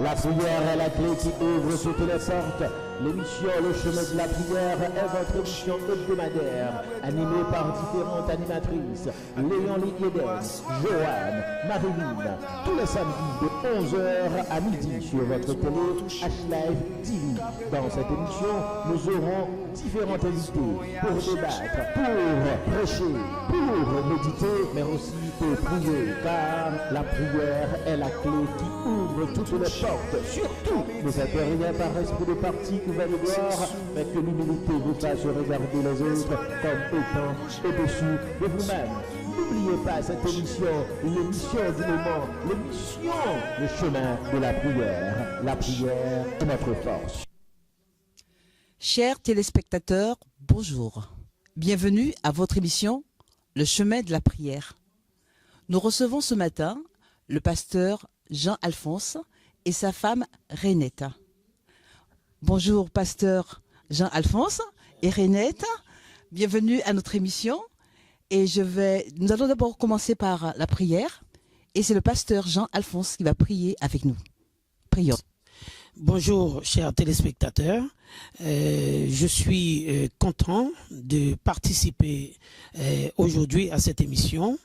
La prière est la clé qui ouvre toutes les portes. L'émission Le Chemin de la Prière est votre émission hebdomadaire, animée par différentes animatrices. Léon Lieden, Joanne, Marilyn, tous les samedis de 11h à midi sur votre télé H-Live TV. Dans cette émission, nous aurons différents invités pour débattre, pour prêcher, pour méditer, mais aussi pour prier, car la prière est la clé qui ouvre toutes les portes. Surtout, ne faites rien par esprit de parti que va de gloire, mais que l'humilité vous fasse regarder les autres comme étant au-dessus de vous-même. N'oubliez pas cette émission, l'émission du moment, l'émission, le chemin de la prière. La prière est notre force. Chers téléspectateurs, bonjour. Bienvenue à votre émission Le chemin de la prière. Nous recevons ce matin le pasteur Jean-Alphonse et sa femme Renette. Bonjour pasteur Jean-Alphonse et Renette, bienvenue à notre émission. Et nous allons d'abord commencer par la prière et c'est le pasteur Jean-Alphonse qui va prier avec nous. Prions. Bonjour chers téléspectateurs, je suis content de participer aujourd'hui à cette émission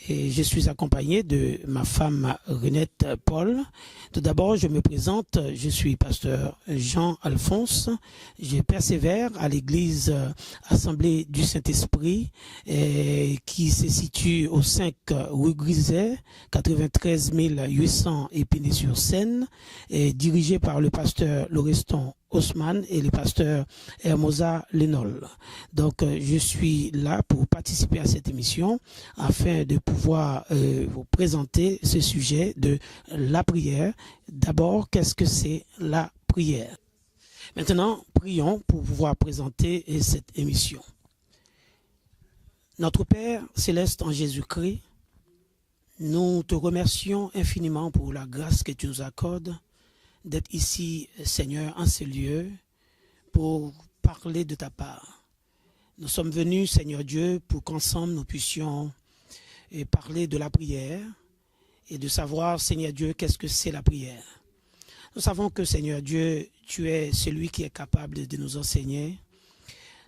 et je suis accompagné de ma femme Renette Paul. Tout d'abord je me présente, je suis pasteur Jean-Alphonse, je persévère à l'église Assemblée du Saint-Esprit qui se situe au 5 rue Griset, 93 800 Épinay-sur-Seine, dirigé par le pasteur Laureston Haussmann et le pasteur Hermosa Lenol. Donc je suis là pour participer à cette émission afin de pouvoir vous présenter ce sujet de la prière. D'abord, qu'est-ce que c'est la prière? Maintenant, prions pour pouvoir présenter cette émission. Notre Père céleste en Jésus-Christ, nous te remercions infiniment pour la grâce que tu nous accordes d'être ici, Seigneur, en ce lieu, pour parler de ta part. Nous sommes venus, Seigneur Dieu, pour qu'ensemble nous puissions parler de la prière et de savoir, Seigneur Dieu, qu'est-ce que c'est la prière. Nous savons que, Seigneur Dieu, tu es celui qui est capable de nous enseigner.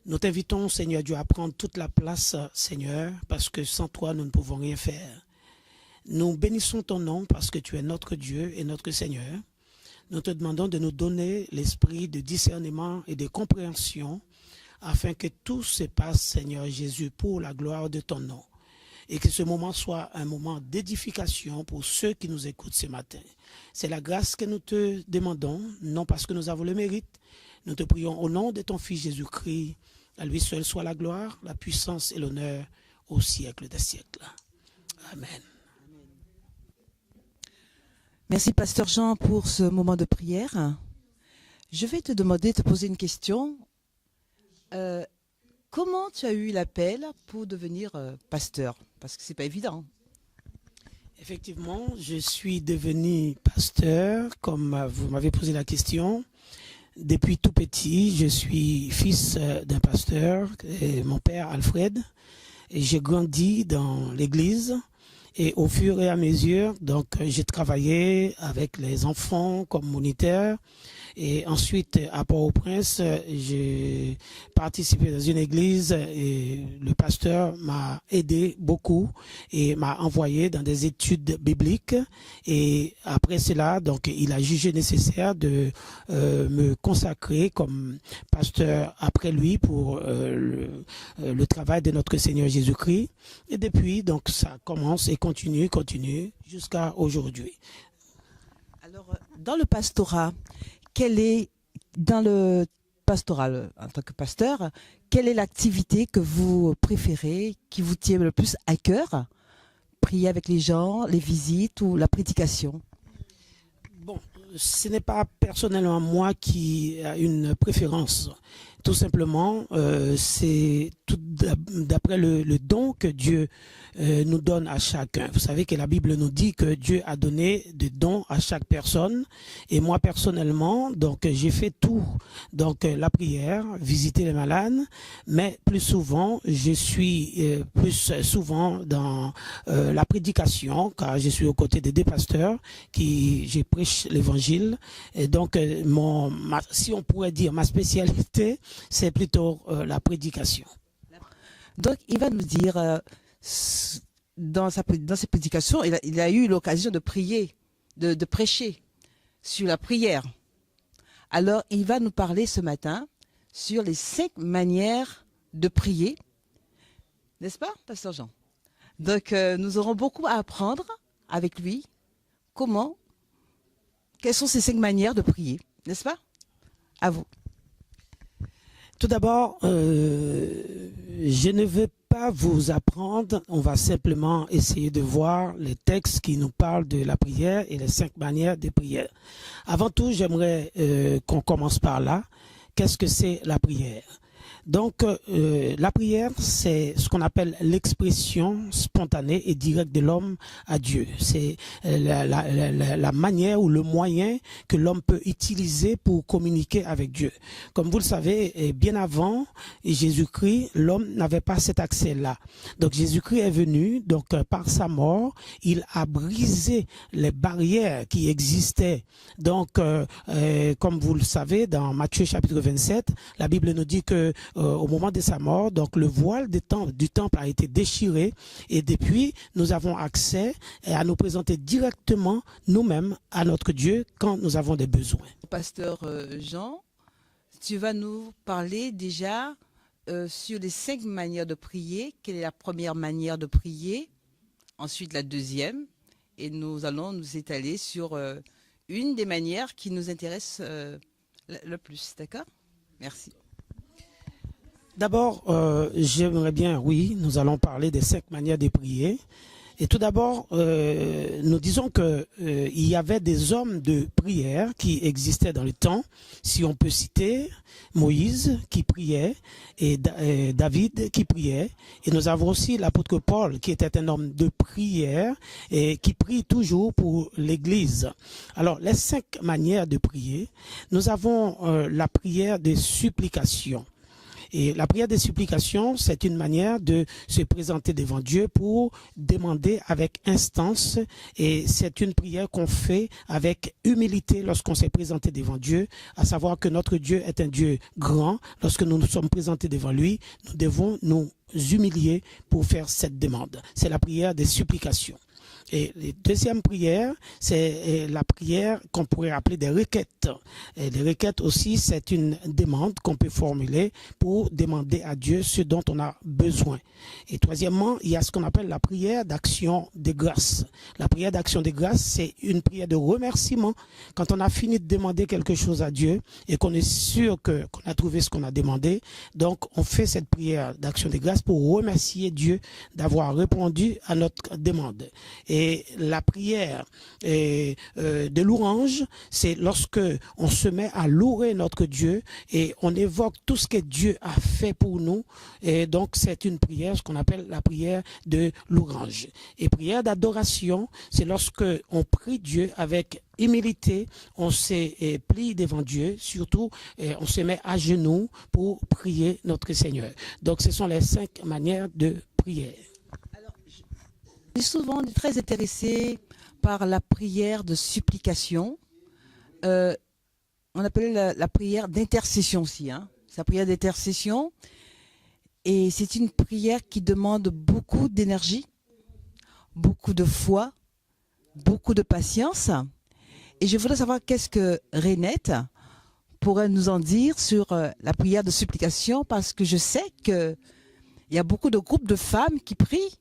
Nous t'invitons, Seigneur Dieu, à prendre toute la place, Seigneur, parce que sans toi, nous ne pouvons rien faire. Nous bénissons ton nom parce que tu es notre Dieu et notre Seigneur. Nous te demandons de nous donner l'esprit de discernement et de compréhension afin que tout se passe, Seigneur Jésus, pour la gloire de ton nom. Et que ce moment soit un moment d'édification pour ceux qui nous écoutent ce matin. C'est la grâce que nous te demandons, non parce que nous avons le mérite. Nous te prions au nom de ton Fils Jésus-Christ. À lui seul soit la gloire, la puissance et l'honneur au siècle des siècles. Amen. Merci pasteur Jean pour ce moment de prière. Je vais te poser une question. Comment tu as eu l'appel pour devenir pasteur? Parce que ce n'est pas évident. Effectivement, je suis devenu pasteur, comme vous m'avez posé la question. Depuis tout petit, je suis fils d'un pasteur, mon père Alfred, et j'ai grandi dans l'église. Et au fur et à mesure, donc j'ai travaillé avec les enfants comme moniteur. Et ensuite, à Port-au-Prince, j'ai participé dans une église et le pasteur m'a aidé beaucoup et m'a envoyé dans des études bibliques. Et après cela, donc, il a jugé nécessaire de me consacrer comme pasteur après lui pour le travail de notre Seigneur Jésus-Christ. Et depuis, donc, ça commence et continue jusqu'à aujourd'hui. Alors, dans le pastorat, dans le pastoral, en tant que pasteur, quelle est l'activité que vous préférez, qui vous tient le plus à cœur? Prier avec les gens, les visites ou la prédication? Bon, ce n'est pas personnellement moi qui a une préférence. Tout simplement, c'est tout d'après le don que Dieu nous donne à chacun. Vous savez que la Bible nous dit que Dieu a donné des dons à chaque personne. Et moi, personnellement, donc j'ai fait tout. Donc la prière, visiter les malades, mais plus souvent, je suis plus souvent dans la prédication, car je suis aux côtés des deux pasteurs je prêche l'évangile. Et donc, si on pourrait dire ma spécialité, c'est plutôt la prédication. Donc, il va nous dire, dans ses prédications, il a eu l'occasion de prier, de prêcher sur la prière. Alors, il va nous parler ce matin sur les 5 manières de prier. N'est-ce pas, Pasteur Jean? Donc, nous aurons beaucoup à apprendre avec lui. Quelles sont ces 5 manières de prier? N'est-ce pas? À vous. Tout d'abord, je ne veux pas vous apprendre, on va simplement essayer de voir les textes qui nous parlent de la prière et les 5 manières de prière. Avant tout, j'aimerais qu'on commence par là. Qu'est-ce que c'est la prière? Donc, la prière, c'est ce qu'on appelle l'expression spontanée et directe de l'homme à Dieu. C'est la manière ou le moyen que l'homme peut utiliser pour communiquer avec Dieu. Comme vous le savez, bien avant Jésus-Christ, l'homme n'avait pas cet accès-là. Donc, Jésus-Christ est venu, donc par sa mort, il a brisé les barrières qui existaient. Donc, comme vous le savez, dans Matthieu chapitre 27, la Bible nous dit que au moment de sa mort, donc le voile du temple a été déchiré et depuis, nous avons accès à nous présenter directement nous-mêmes à notre Dieu quand nous avons des besoins. Pasteur Jean, tu vas nous parler déjà sur les 5 manières de prier. Quelle est la première manière de prier? Ensuite, la deuxième. Et nous allons nous étaler sur une des manières qui nous intéresse le plus. D'accord? Merci. D'abord, j'aimerais bien, oui, nous allons parler des 5 manières de prier. Et tout d'abord, nous disons que il y avait des hommes de prière qui existaient dans le temps. Si on peut citer Moïse qui priait et David qui priait. Et nous avons aussi l'apôtre Paul qui était un homme de prière et qui prie toujours pour l'Église. Alors, les 5 manières de prier, nous avons la prière de supplication. Et la prière de supplication, c'est une manière de se présenter devant Dieu pour demander avec instance. Et c'est une prière qu'on fait avec humilité lorsqu'on s'est présenté devant Dieu, à savoir que notre Dieu est un Dieu grand. Lorsque nous nous sommes présentés devant lui, nous devons nous humilier pour faire cette demande. C'est la prière de supplication. Et la deuxième prière, c'est la prière qu'on pourrait appeler des requêtes. Et les requêtes aussi, c'est une demande qu'on peut formuler pour demander à Dieu ce dont on a besoin. Et troisièmement, il y a ce qu'on appelle la prière d'action de grâce. La prière d'action de grâce, c'est une prière de remerciement. Quand on a fini de demander quelque chose à Dieu et qu'on est sûr qu'on a trouvé ce qu'on a demandé, donc on fait cette prière d'action de grâce pour remercier Dieu d'avoir répondu à notre demande. Et la prière de louange, c'est lorsque on se met à louer notre Dieu et on évoque tout ce que Dieu a fait pour nous. Et donc, c'est une prière, ce qu'on appelle la prière de louange. Et prière d'adoration, c'est lorsque on prie Dieu avec humilité, on se plie devant Dieu, surtout on se met à genoux pour prier notre Seigneur. Donc, ce sont les 5 manières de prière. Je suis souvent très intéressé par la prière de supplication. On appelle la prière d'intercession aussi. C'est la prière d'intercession. Et c'est une prière qui demande beaucoup d'énergie, beaucoup de foi, beaucoup de patience. Et je voudrais savoir qu'est-ce que Renette pourrait nous en dire sur la prière de supplication, parce que je sais qu'il y a beaucoup de groupes de femmes qui prient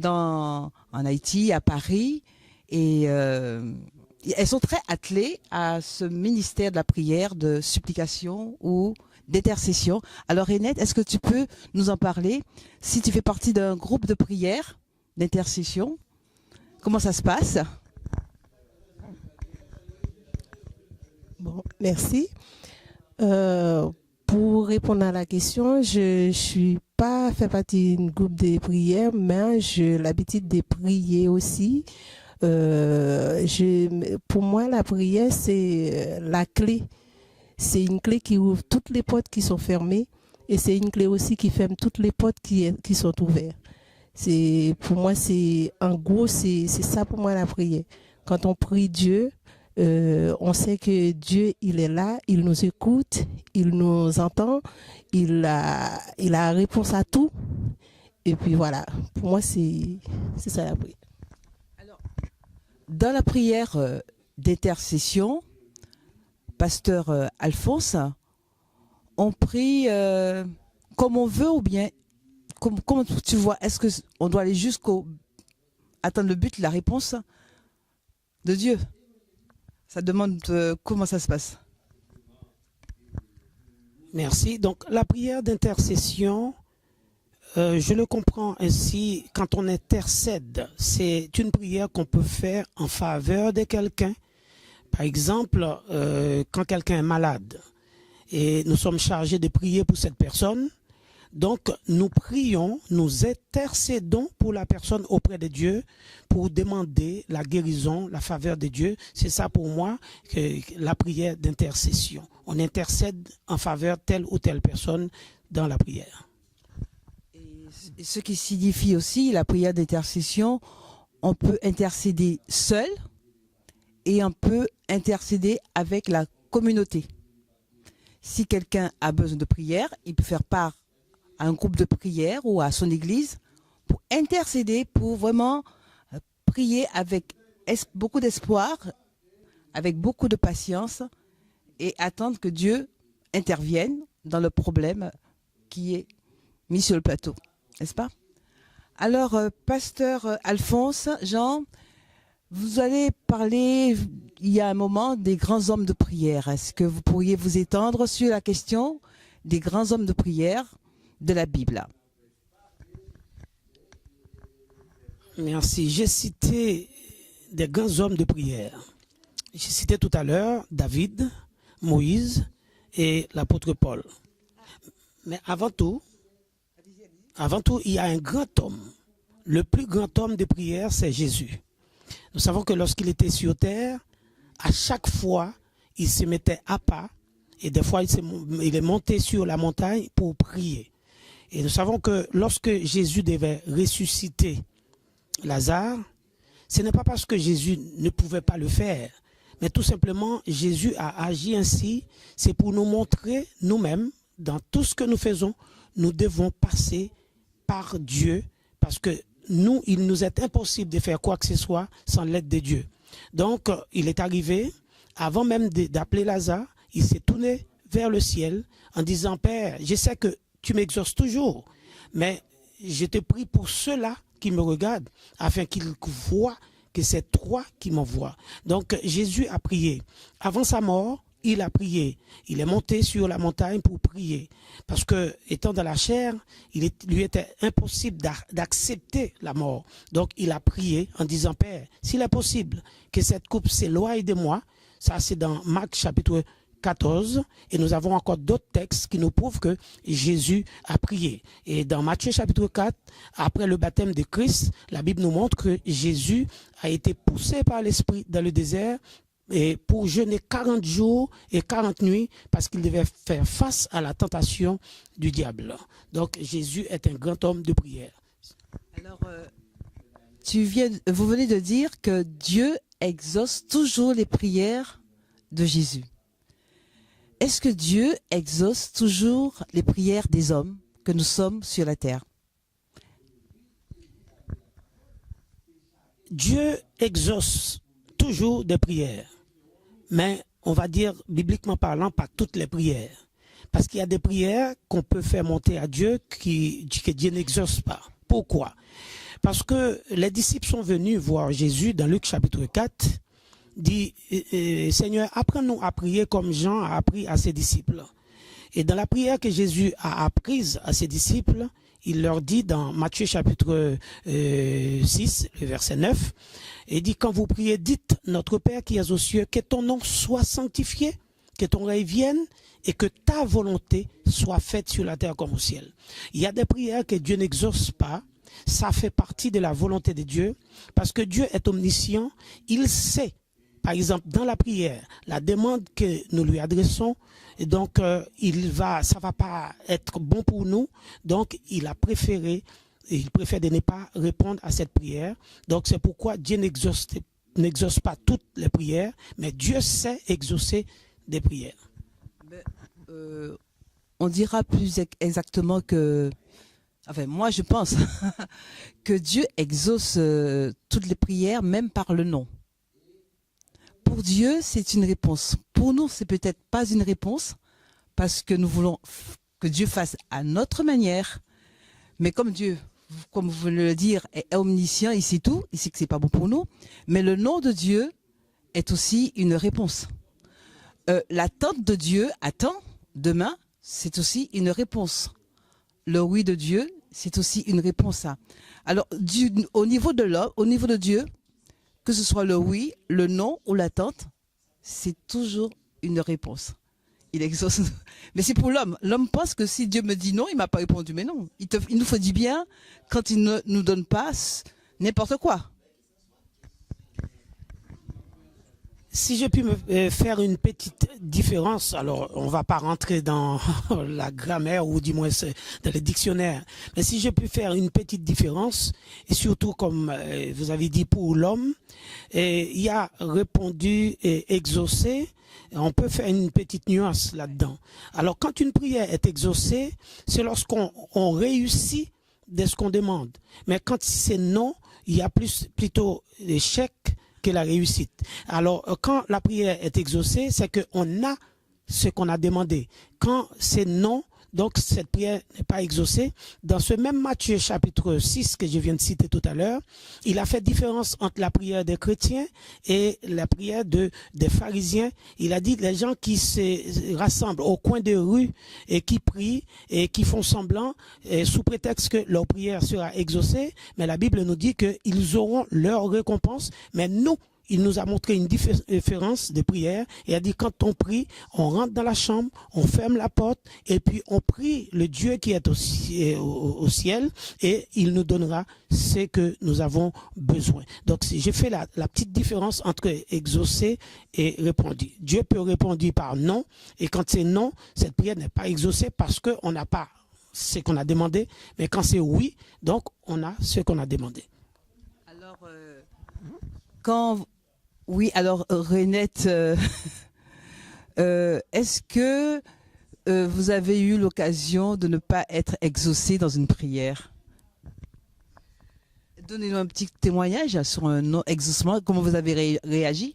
en Haïti, à Paris, et elles sont très attelées à ce ministère de la prière de supplication ou d'intercession. Alors Renette, est-ce que tu peux nous en parler? Si tu fais partie d'un groupe de prière d'intercession, comment ça se passe? Bon, merci. Pour pour répondre à la question, je suis pas fait partie d'un groupe de prière, mais j'ai l'habitude de prier aussi. Pour moi, la prière, c'est la clé. C'est une clé qui ouvre toutes les portes qui sont fermées et c'est une clé aussi qui ferme toutes les portes qui sont ouvertes. Pour moi, en gros, c'est ça pour moi la prière. Quand on prie Dieu, on sait que Dieu, il est là, il nous écoute, il nous entend, il a réponse à tout. Et puis voilà, pour moi, c'est ça la prière. Alors, dans la prière d'intercession, pasteur Alphonse, on prie comme on veut ou bien comment tu vois, est-ce qu'on doit aller jusqu'au atteindre le but, la réponse de Dieu? Ça demande comment ça se passe. Merci. Donc la prière d'intercession, je le comprends ainsi, quand on intercède, c'est une prière qu'on peut faire en faveur de quelqu'un. Par exemple, quand quelqu'un est malade et nous sommes chargés de prier pour cette personne, donc nous prions, nous intercédons pour la personne auprès de Dieu pour demander la guérison, la faveur de Dieu. C'est ça pour moi que la prière d'intercession. On intercède en faveur telle ou telle personne dans la prière. Et ce qui signifie aussi la prière d'intercession, on peut intercéder seul et on peut intercéder avec la communauté. Si quelqu'un a besoin de prière, il peut faire part à un groupe de prière ou à son église pour intercéder, pour vraiment prier avec beaucoup d'espoir, avec beaucoup de patience et attendre que Dieu intervienne dans le problème qui est mis sur le plateau, n'est-ce pas? Alors, pasteur Alphonse, Jean, vous allez parler, il y a un moment, des grands hommes de prière. Est-ce que vous pourriez vous étendre sur la question des grands hommes de prière de la Bible? Merci. J'ai cité des grands hommes de prière. J'ai cité tout à l'heure David, Moïse et l'apôtre Paul. Mais avant tout, il y a un grand homme. Le plus grand homme de prière, c'est Jésus. Nous savons que lorsqu'il était sur terre, à chaque fois, il se mettait à pas et des fois, il est monté sur la montagne pour prier. Et nous savons que lorsque Jésus devait ressusciter Lazare, ce n'est pas parce que Jésus ne pouvait pas le faire, mais tout simplement, Jésus a agi ainsi. C'est pour nous montrer nous-mêmes, dans tout ce que nous faisons, nous devons passer par Dieu, parce que nous, il nous est impossible de faire quoi que ce soit sans l'aide de Dieu. Donc, il est arrivé, avant même d'appeler Lazare, il s'est tourné vers le ciel en disant, Père, je sais que tu m'exauces toujours, mais je te prie pour ceux-là qui me regardent, afin qu'ils voient que c'est toi qui m'envoies. Donc, Jésus a prié. Avant sa mort, il a prié. Il est monté sur la montagne pour prier. Parce que, étant dans la chair, lui était impossible d'accepter la mort. Donc, il a prié en disant, Père, s'il est possible que cette coupe s'éloigne de moi, ça c'est dans Marc chapitre 14, et nous avons encore d'autres textes qui nous prouvent que Jésus a prié. Et dans Matthieu chapitre 4, après le baptême de Christ, la Bible nous montre que Jésus a été poussé par l'Esprit dans le désert et pour jeûner 40 jours et 40 nuits parce qu'il devait faire face à la tentation du diable. Donc Jésus est un grand homme de prière. Alors, vous venez de dire que Dieu exauce toujours les prières de Jésus. Est-ce que Dieu exauce toujours les prières des hommes que nous sommes sur la terre? Dieu exauce toujours des prières, mais on va dire, bibliquement parlant, pas toutes les prières. Parce qu'il y a des prières qu'on peut faire monter à Dieu que Dieu n'exauce pas. Pourquoi? Parce que les disciples sont venus voir Jésus dans Luc chapitre 4, dit, Seigneur, apprends-nous à prier comme Jean a appris à ses disciples. Et dans la prière que Jésus a apprise à ses disciples, il leur dit dans Matthieu chapitre 6, le verset 9, il dit, quand vous priez, dites, notre Père qui es aux cieux, que ton nom soit sanctifié, que ton règne vienne et que ta volonté soit faite sur la terre comme au ciel. Il y a des prières que Dieu n'exauce pas. Ça fait partie de la volonté de Dieu parce que Dieu est omniscient. Il sait, par exemple, dans la prière, la demande que nous lui adressons, et donc ça va pas être bon pour nous. Donc, il préfère de ne pas répondre à cette prière. Donc, c'est pourquoi Dieu n'exauce pas toutes les prières, mais Dieu sait exaucer des prières. On dira plus exactement que, enfin moi je pense que Dieu exauce toutes les prières, même par le nom. Pour Dieu, c'est une réponse. Pour nous, c'est peut-être pas une réponse, parce que nous voulons que Dieu fasse à notre manière. Mais comme Dieu, comme vous venez de le dire, est omniscient, il sait tout, il sait que c'est pas bon pour nous. Mais le nom de Dieu est aussi une réponse. L'attente de Dieu, attends, demain, c'est aussi une réponse. Le oui de Dieu, c'est aussi une réponse à. Alors, au niveau de l'homme, au niveau de Dieu, que ce soit le oui, le non ou l'attente, c'est toujours une réponse. Il exauce. Mais c'est pour l'homme. L'homme pense que si Dieu me dit non, il m'a pas répondu. Mais non, il nous faut dire bien quand il ne nous donne pas n'importe quoi. Si je puis me faire une petite différence, alors on va pas rentrer dans la grammaire ou du moins dans le dictionnaire, mais si je puis faire une petite différence, et surtout comme vous avez dit pour l'homme, il y a répondu et exaucé, on peut faire une petite nuance là-dedans. Alors quand une prière est exaucée, c'est lorsqu'on réussit de ce qu'on demande, mais quand c'est non, il y a plutôt l'échec que la réussite. Alors, quand la prière est exaucée, c'est qu'on a ce qu'on a demandé. Quand c'est non, donc cette prière n'est pas exaucée. Dans ce même Matthieu chapitre 6 que je viens de citer tout à l'heure, il a fait différence entre la prière des chrétiens et la prière des pharisiens. Il a dit les gens qui se rassemblent au coin de rue et qui prient et qui font semblant sous prétexte que leur prière sera exaucée, mais la Bible nous dit qu'ils auront leur récompense, mais nous, il nous a montré une différence de prière et a dit quand on prie, on rentre dans la chambre, on ferme la porte et puis on prie le Dieu qui est au ciel et il nous donnera ce que nous avons besoin. Donc j'ai fait la petite différence entre exaucer et répondu. Dieu peut répondre par non et quand c'est non, cette prière n'est pas exaucée parce qu'on n'a pas ce qu'on a demandé, mais quand c'est oui, donc on a ce qu'on a demandé. Alors, oui, alors Renette, est-ce que vous avez eu l'occasion de ne pas être exaucé dans une prière? Donnez-nous un petit témoignage sur un non-exaucement, comment vous avez réagi?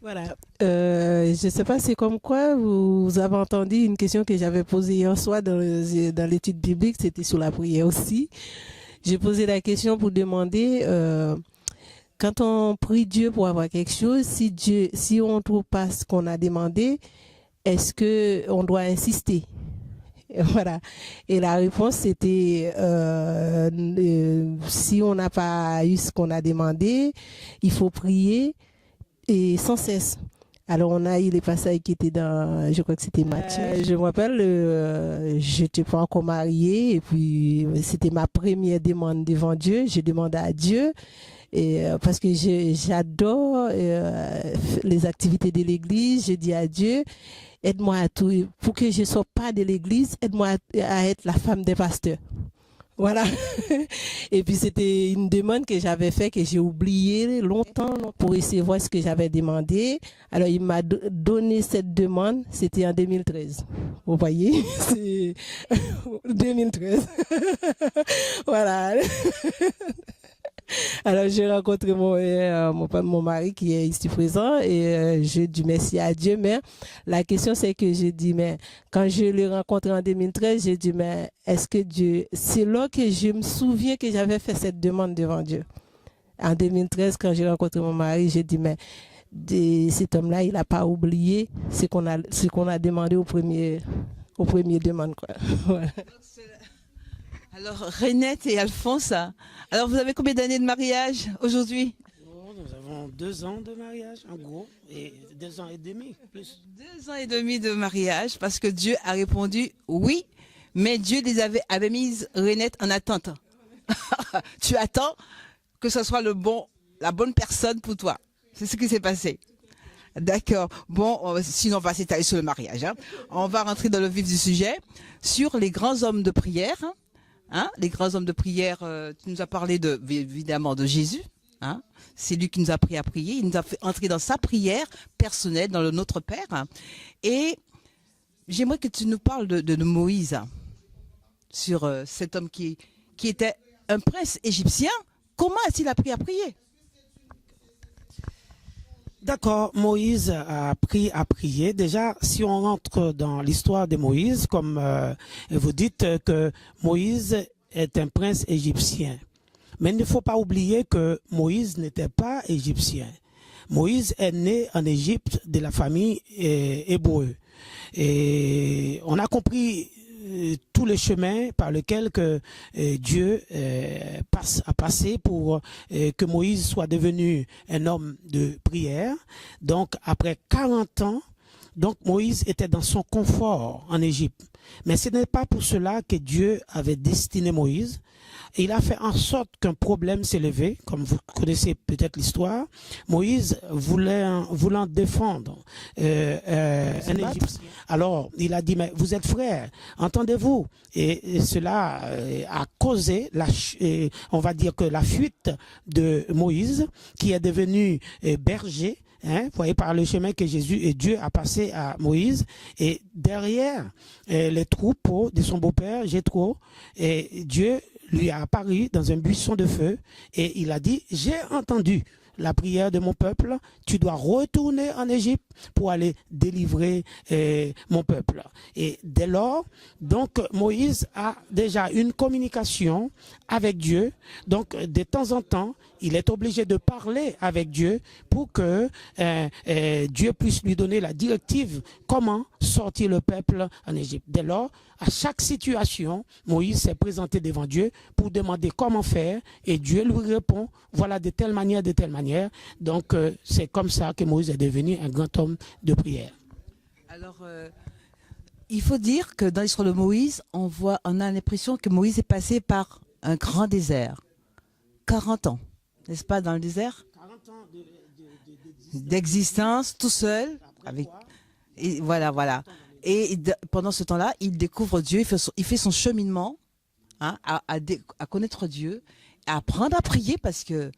Voilà. Je ne sais pas, c'est comme quoi vous avez entendu une question que j'avais posée hier soir dans l'étude biblique, c'était sur la prière aussi. J'ai posé la question pour demander, quand on prie Dieu pour avoir quelque chose, si on ne trouve pas ce qu'on a demandé, est-ce qu'on doit insister? Voilà. Et la réponse c'était si on n'a pas eu ce qu'on a demandé, il faut prier et sans cesse. Alors on a eu les passages qui étaient dans, je crois que c'était Matthieu. Je me rappelle, je n'étais pas encore mariée et puis c'était ma première demande devant Dieu. Je demandais à Dieu et parce que j'adore les activités de l'église. Je dis à Dieu, aide-moi à tout, pour que je ne sois pas de l'église, aide-moi à être la femme des pasteurs. Voilà. Et puis c'était une demande que j'avais faite, que j'ai oublié longtemps pour recevoir ce que j'avais demandé. Alors il m'a donné cette demande, c'était en 2013. Vous voyez, c'est 2013. Voilà. Alors j'ai rencontré mon mari qui est ici présent et je dis merci à Dieu, mais la question c'est que je dis, mais quand je l'ai rencontré en 2013, j'ai dit, mais est-ce que Dieu, c'est là que je me souviens que j'avais fait cette demande devant Dieu. En 2013, quand j'ai rencontré mon mari, j'ai dit, mais cet homme-là, il n'a pas oublié ce qu'on a demandé au premier demande, quoi. Voilà. Alors, Renette et Alphonse, alors vous avez combien d'années de mariage aujourd'hui? Nous avons 2 ans de mariage, en gros, et 2 ans et demi, plus. 2 ans et demi de mariage parce que Dieu a répondu oui, mais Dieu les avait mises Renette en attente. Tu attends que ce soit la bonne personne pour toi. C'est ce qui s'est passé. D'accord. Bon, sinon on va s'étaler sur le mariage. Hein. On va rentrer dans le vif du sujet sur les grands hommes de prière. Hein. Les grands hommes de prière, tu nous as parlé évidemment de Jésus. Hein. C'est lui qui nous a appris à prier. Il nous a fait entrer dans sa prière personnelle, dans le Notre Père. Hein. Et j'aimerais que tu nous parles de Moïse, sur cet homme qui était un prince égyptien. Comment a-t-il appris à prier? D'accord, Moïse a appris à prier. Déjà, si on rentre dans l'histoire de Moïse, comme vous dites que Moïse est un prince égyptien. Mais il ne faut pas oublier que Moïse n'était pas égyptien. Moïse est né en Égypte de la famille hébreu. Et on a compris tout le chemin par lequel que Dieu a passé pour que Moïse soit devenu un homme de prière. Donc, après 40 ans, donc Moïse était dans son confort en Égypte. Mais ce n'est pas pour cela que Dieu avait destiné Moïse. Et il a fait en sorte qu'un problème s'est levé, comme vous connaissez peut-être l'histoire. Moïse voulant défendre un Égyptien. Alors, il a dit, mais vous êtes frères, entendez-vous? Et cela a causé, on va dire que la fuite de Moïse, qui est devenu berger. Hein, vous voyez, par le chemin que Jésus et Dieu a passé à Moïse, et derrière les troupeaux de son beau-père Jéthro, et Dieu lui a apparu dans un buisson de feu et il a dit, j'ai entendu la prière de mon peuple, tu dois retourner en Égypte pour aller délivrer mon peuple. Et dès lors, donc Moïse a déjà une communication avec Dieu. Donc de temps en temps, il est obligé de parler avec Dieu pour que Dieu puisse lui donner la directive comment sortir le peuple en Égypte. Dès lors, à chaque situation, Moïse s'est présenté devant Dieu pour demander comment faire et Dieu lui répond, voilà de telle manière, de telle manière. Donc c'est comme ça que Moïse est devenu un grand homme de prière. Alors, il faut dire que dans l'histoire de Moïse, on a l'impression que Moïse est passé par un grand désert. 40 ans, n'est-ce pas, dans le désert? 40 ans d'existence, tout seul. Et voilà. Et pendant ce temps-là, il découvre Dieu, il fait son cheminement, hein, à connaître Dieu, à apprendre à prier parce que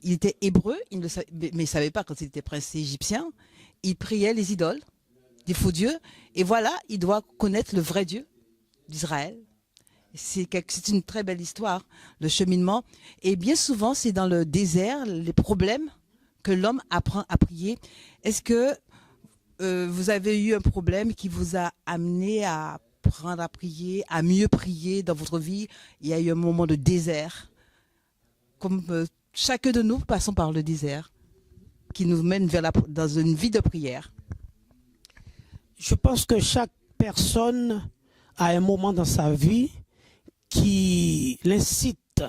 il était hébreu, mais il ne savait pas quand il était prince égyptien. Il priait les idoles, des faux dieux, et voilà, il doit connaître le vrai Dieu d'Israël. C'est une très belle histoire, le cheminement. Et bien souvent, c'est dans le désert, les problèmes, que l'homme apprend à prier. Est-ce que vous avez eu un problème qui vous a amené à apprendre à prier, à mieux prier dans votre vie? Il y a eu un moment de désert. Comme chacun de nous passons par le désert, qui nous mène dans une vie de prière. Je pense que chaque personne a un moment dans sa vie qui l'incite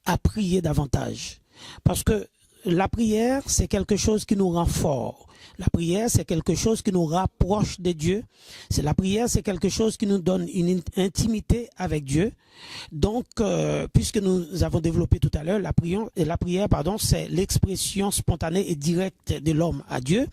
à prier davantage. Parce que la prière, c'est quelque chose qui nous rend forts. La prière, c'est quelque chose qui nous rapproche de Dieu. La prière, c'est quelque chose qui nous donne une intimité avec Dieu. Donc, puisque nous avons développé tout à l'heure, la prière, c'est l'expression spontanée et directe de l'homme à Dieu.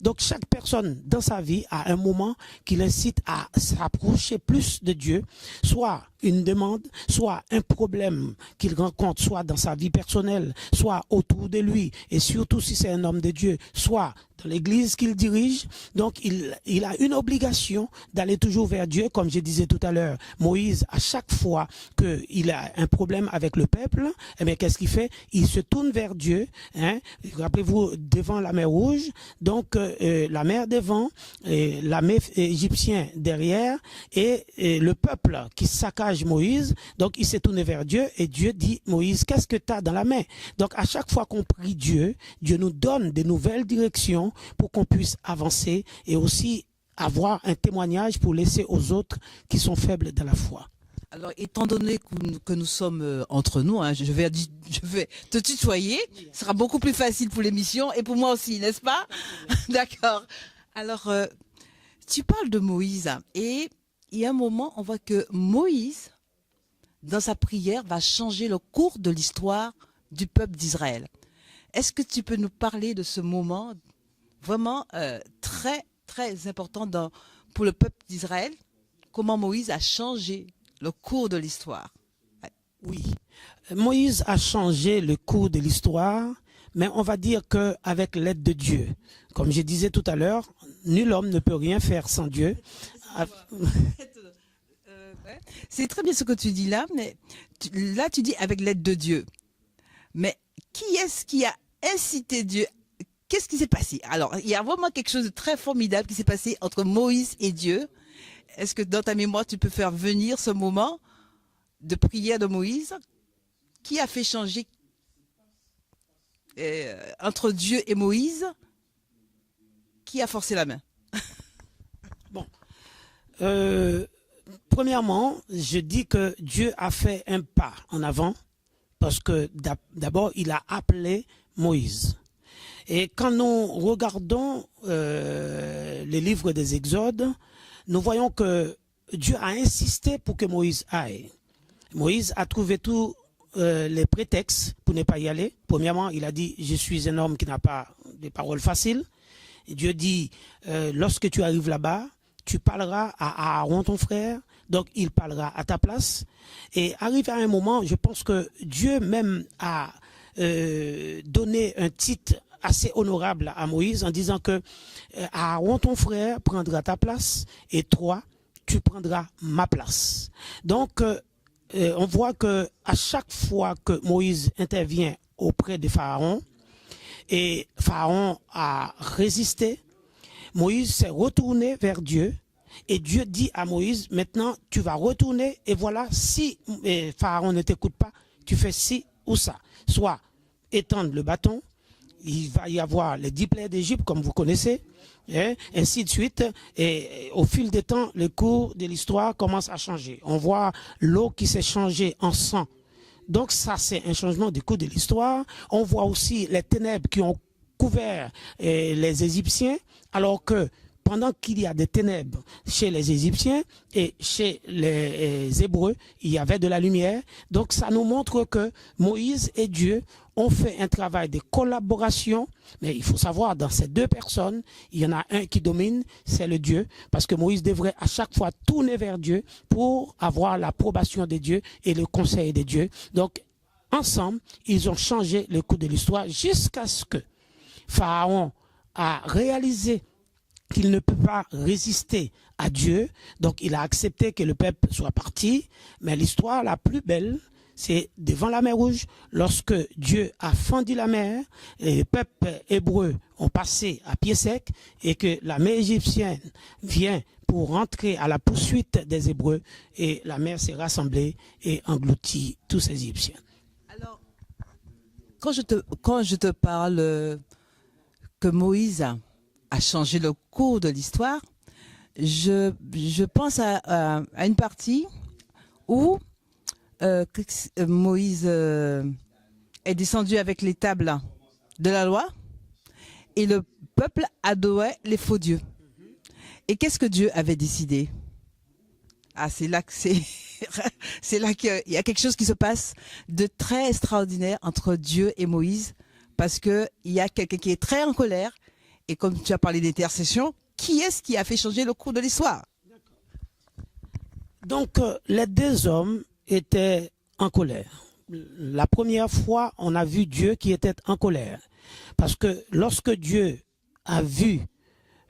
Donc, chaque personne dans sa vie a un moment qui l'incite à s'approcher plus de Dieu, soit une demande, soit un problème qu'il rencontre, soit dans sa vie personnelle, soit autour de lui, et surtout si c'est un homme de Dieu, soit dans l'église qu'il dirige. Donc il a une obligation d'aller toujours vers Dieu, comme je disais tout à l'heure. Moïse, à chaque fois qu'il a un problème avec le peuple, eh bien, qu'est-ce qu'il fait? Il se tourne vers Dieu, hein? Rappelez-vous, devant la mer Rouge, donc la mer devant, l'armée égyptienne derrière, et le peuple qui saccage Moïse. Donc il s'est tourné vers Dieu et Dieu dit, Moïse, qu'est-ce que tu as dans la main? Donc à chaque fois qu'on prie Dieu, Dieu nous donne de nouvelles directions pour qu'on puisse avancer et aussi avoir un témoignage pour laisser aux autres qui sont faibles dans la foi. Alors, étant donné que nous sommes entre nous, hein, je vais te tutoyer. Ce sera beaucoup plus facile pour l'émission et pour moi aussi, n'est-ce pas? D'accord. Alors, tu parles de Moïse et il y a un moment, on voit que Moïse, dans sa prière, va changer le cours de l'histoire du peuple d'Israël. Est-ce que tu peux nous parler de ce moment vraiment très, très important pour le peuple d'Israël? Comment Moïse a changé le cours de l'histoire? Oui, Moïse a changé le cours de l'histoire, mais on va dire qu'avec l'aide de Dieu. Comme je disais tout à l'heure, nul homme ne peut rien faire sans Dieu. C'est très bien ce que tu dis là, mais là tu dis avec l'aide de Dieu. Mais qui est-ce qui a incité Dieu? Qu'est-ce qui s'est passé? Alors, il y a vraiment quelque chose de très formidable qui s'est passé entre Moïse et Dieu. Est-ce que dans ta mémoire, tu peux faire venir ce moment de prière de Moïse? Qui a fait changer entre Dieu et Moïse? Qui a forcé la main? Bon. Premièrement, je dis que Dieu a fait un pas en avant parce que d'abord, il a appelé Moïse. Et quand nous regardons les livres des Exodes, nous voyons que Dieu a insisté pour que Moïse aille. Moïse a trouvé tous les prétextes pour ne pas y aller. Premièrement, il a dit « Je suis un homme qui n'a pas de paroles faciles ». Dieu dit lorsque tu arrives là-bas, tu parleras à Aaron, ton frère, donc il parlera à ta place. Et arrivé à un moment, je pense que Dieu même a donné un titre assez honorable à Moïse en disant que Aaron, ton frère, prendra ta place et toi, tu prendras ma place. Donc, on voit que à chaque fois que Moïse intervient auprès de Pharaon, et Pharaon a résisté, Moïse s'est retourné vers Dieu et Dieu dit à Moïse, maintenant tu vas retourner et voilà, si Pharaon ne t'écoute pas, tu fais ci ou ça. Soit étendre le bâton, il va y avoir les 10 plaies d'Égypte comme vous connaissez, et ainsi de suite. Et au fil des temps, le cours de l'histoire commence à changer. On voit l'eau qui s'est changée en sang. Donc ça, c'est un changement du cours de l'histoire. On voit aussi les ténèbres qui ont couvert les Égyptiens, alors que pendant qu'il y a des ténèbres chez les Égyptiens et chez les Hébreux, il y avait de la lumière. Donc ça nous montre que Moïse et Dieu ont fait un travail de collaboration. Mais il faut savoir, dans ces deux personnes, il y en a un qui domine, c'est le Dieu. Parce que Moïse devrait à chaque fois tourner vers Dieu pour avoir l'approbation de Dieu et le conseil de Dieu. Donc ensemble, ils ont changé le cours de l'histoire jusqu'à ce que Pharaon a réalisé qu'il ne peut pas résister à Dieu, donc il a accepté que le peuple soit parti. Mais l'histoire la plus belle, c'est devant la mer Rouge, lorsque Dieu a fendu la mer, et les peuples hébreux ont passé à pied sec, et que la mer égyptienne vient pour rentrer à la poursuite des Hébreux, et la mer s'est rassemblée et engloutit tous ces Égyptiens. Alors, quand je te parle que Moïse a changé le cours de l'histoire, je pense à une partie où Moïse est descendu avec les tables de la loi et le peuple adorait les faux dieux. Et qu'est-ce que Dieu avait décidé? Ah, c'est là qu'il y a quelque chose qui se passe de très extraordinaire entre Dieu et Moïse, parce qu'il y a quelqu'un qui est très en colère. Et comme tu as parlé d'intercession, qui est-ce qui a fait changer le cours de l'histoire? Donc, les deux hommes étaient en colère. La première fois, on a vu Dieu qui était en colère. Parce que lorsque Dieu a vu